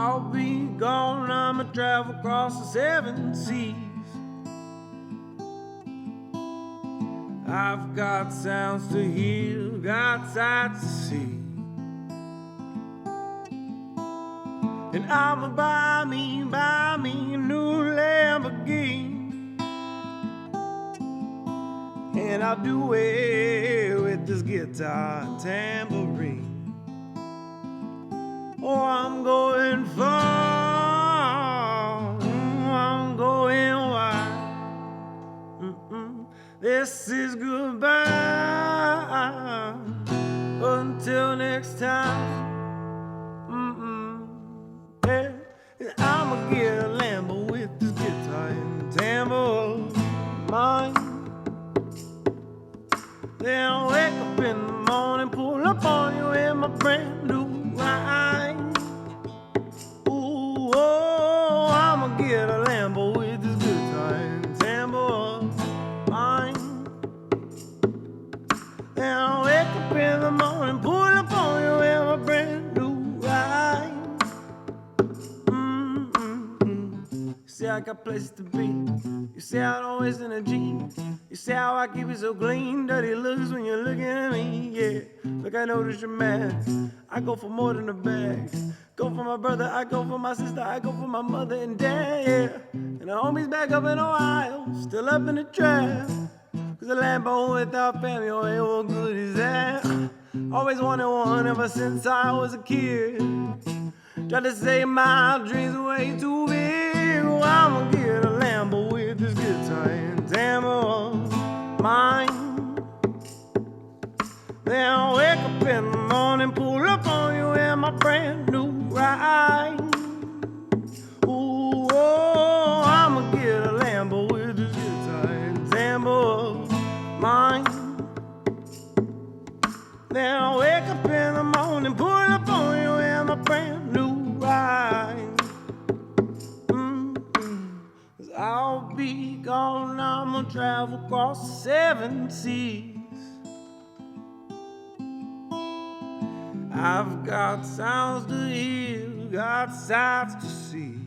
I'll be gone, I'ma travel across the 7 seas. I've got sounds to hear, got sights to see. And I'ma buy me a new Lamborghini. And I'll do it with this guitar and tambourine. Oh, I'm going far, I'm going wide. This is goodbye until next time. Yeah. I'ma get a Lambo with this guitar and tambourine of mine. Then I'll wake up in the morning, pull up on you in my brand new ride. Ooh, oh, I'ma get a Lambo with this guitar and tambourine of mine. Then I'll wake up in the morning, pull up on you in my brand new ride. You see I got places to be. You see I don't waste energy. You see how I keep it so clean. Dirty looks when you're looking at me. Yeah, look, I notice you're mad. I go for more than a bag. Go for my brother, I go for my sister, I go for my mother and dad. Yeah, and the homies back up in Ohio, still up in the trap. Cause a Lambo without family, oh, hey, what good is that? Always wanted one ever since I was a kid. Tried to say my dreams way too big. Oh, I'ma get a Lambo with this guitar and tambourine of mine. Then I'll wake up in the morning, pull up on you in my brand new ride. Ooh, oh, I'ma get a Lambo with this guitar and tambourine of mine. Then I'll wake up in the morning, pull up on you in my brand new ride. Cause I'll be gone, I'ma travel across the 7 seas. I've got sounds to hear, got sights to see.